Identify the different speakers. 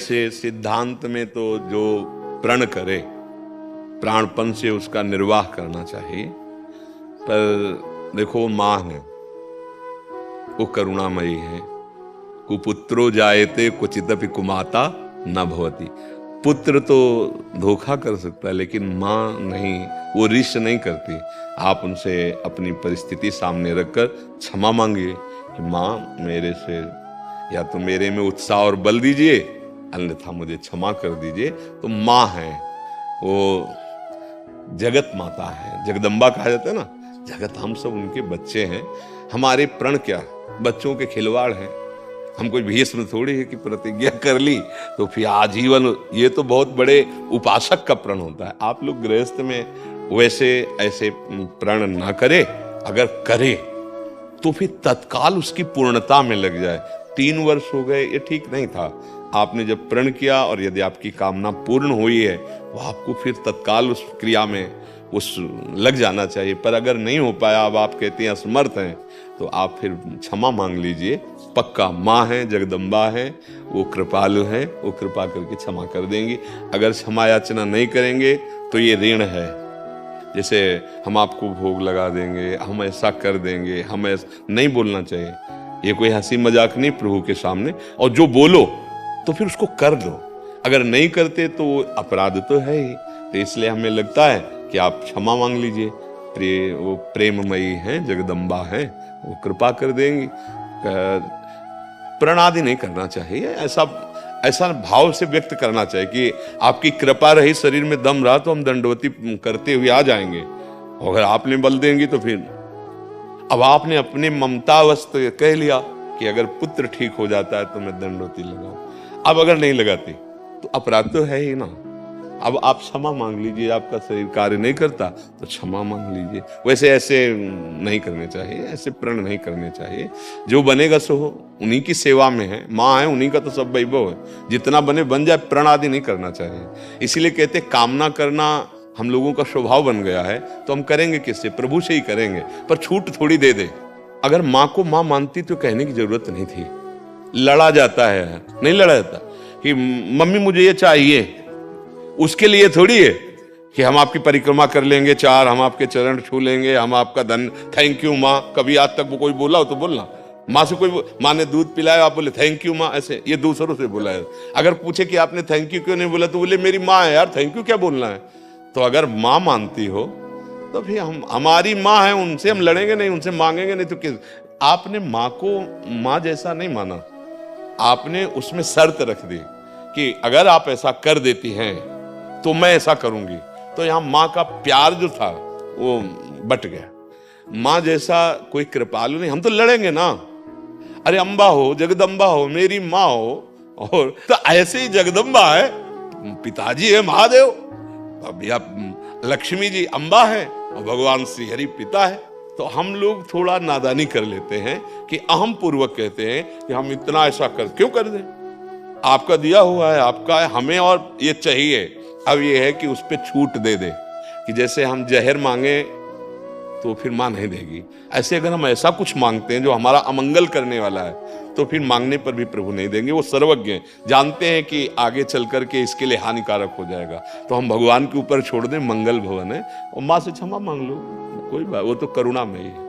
Speaker 1: वैसे सिद्धांत में तो जो प्रण करे प्राणपन से उसका निर्वाह करना चाहिए, पर देखो वो माँ है, वो करुणामयी है। कुपुत्रो जायते क्वचिदपि कुमाता न भवति। पुत्र तो धोखा कर सकता है लेकिन माँ नहीं, वो रिश्त नहीं करती। आप उनसे अपनी परिस्थिति सामने रखकर क्षमा मांगिए कि माँ मेरे से या तो मेरे में उत्साह और बल दीजिए, अन्यथा मुझे क्षमा कर दीजिए। तो माँ है, वो जगत माता है, जगदम्बा कहा जाता है ना, जगत, हम सब उनके बच्चे हैं। हमारे प्रण क्या, बच्चों के खिलवाड़ हैं। हम कोई भीष्म थोड़ी है कि प्रतिज्ञा कर ली तो फिर आजीवन, ये तो बहुत बड़े उपासक का प्रण होता है। आप लोग गृहस्थ में वैसे ऐसे प्रण ना करे, अगर करे तो फिर तत्काल उसकी पूर्णता में लग जाए। 3 वर्ष हो गए, ये ठीक नहीं था। आपने जब प्रण किया और यदि आपकी कामना पूर्ण हुई है तो आपको फिर तत्काल उस क्रिया में उस लग जाना चाहिए। पर अगर नहीं हो पाया, अब आप कहते हैं असमर्थ हैं, तो आप फिर क्षमा मांग लीजिए। पक्का माँ है, जगदम्बा है, वो कृपालु है, वो कृपा करके क्षमा कर देंगी। अगर क्षमा याचना नहीं करेंगे तो ये ऋण है। जैसे हम आपको भोग लगा देंगे, हम ऐसा कर देंगे, हम ऐसा नहीं बोलना चाहिए। ये कोई हंसी मजाक नहीं प्रभु के सामने। और जो बोलो तो फिर उसको कर दो, अगर नहीं करते तो अपराध तो है ही। तो इसलिए हमें लगता है कि आप क्षमा मांग लीजिए। वो प्रेममयी हैं, जगदम्बा हैं, वो कृपा कर देंगी। प्रणादि नहीं करना चाहिए, ऐसा भाव से व्यक्त करना चाहिए कि आपकी कृपा रही, शरीर में दम रहा तो हम दंडवती करते हुए आ जाएंगे। अगर आपने बल देंगी तो फिर अब आपने अपने ममतावश कह लिया कि अगर पुत्र ठीक हो जाता है तो मैं दंडवती लगाऊं। अब अगर नहीं लगाती तो अपराध तो है ही ना। अब आप क्षमा मांग लीजिए, आपका शरीर कार्य नहीं करता तो क्षमा मांग लीजिए। वैसे ऐसे नहीं करने चाहिए, ऐसे प्रण नहीं करने चाहिए। जो बनेगा सो हो, उन्हीं की सेवा में है, माँ है, उन्हीं का तो सब वैभव है। जितना बने बन जाए, प्रण आदि नहीं करना चाहिए। इसीलिए कहते कामना करना हम लोगों का स्वभाव बन गया है, तो हम करेंगे किससे? प्रभु से ही करेंगे। पर छूट थोड़ी दे दे। अगर माँ को माँ मानती तो कहने की जरूरत नहीं थी। लड़ा जाता है, नहीं लड़ा जाता कि मम्मी मुझे ये चाहिए, उसके लिए थोड़ी है कि हम आपकी परिक्रमा कर लेंगे 4, हम आपके चरण छू लेंगे, हम आपका धन, थैंक यू माँ। कभी आज तक वो कोई बोला हो तो बोलना। माँ से कोई, माँ ने दूध पिलाया, आप बोले थैंक यू माँ, ऐसे ये दूसरों से बोला है। अगर पूछे कि आपने थैंक यू क्यों नहीं बोला तो बोले मेरी माँ है यार, थैंक यू क्या बोलना है। तो अगर माँ मानती हो तो फिर हमारी माँ है, उनसे हम लड़ेंगे नहीं, उनसे मांगेंगे नहीं। तो किस, आपने माँ को माँ जैसा नहीं माना, आपने उसमें शर्त रख दी कि अगर आप ऐसा कर देती हैं तो मैं ऐसा करूंगी। तो यहां माँ का प्यार जो था वो बट गया। माँ जैसा कोई कृपालु नहीं। हम तो लड़ेंगे ना, अरे अम्बा हो, जगदम्बा हो, मेरी माँ हो, और तो ऐसे ही जगदम्बा है, पिताजी है महादेव, अभी आप लक्ष्मी जी अम्बा है और भगवान श्री हरि पिता है। तो हम लोग थोड़ा नादानी कर लेते हैं कि अहम पूर्वक कहते हैं कि हम इतना ऐसा क्यों कर दें, आपका दिया हुआ है, आपका है, हमें और ये चाहिए। अब ये है कि उस पे छूट दे दे कि जैसे हम जहर मांगे तो फिर मां नहीं देगी, ऐसे अगर हम ऐसा कुछ मांगते हैं जो हमारा अमंगल करने वाला है तो फिर मांगने पर भी प्रभु नहीं देंगे। वो सर्वज्ञ हैं, जानते हैं कि आगे चल करके इसके लिए हानिकारक हो जाएगा। तो हम भगवान के ऊपर छोड़ दें, मंगल भवन है, और माँ से क्षमा मांग लो, कोई बात, वो तो करुणा में ही है।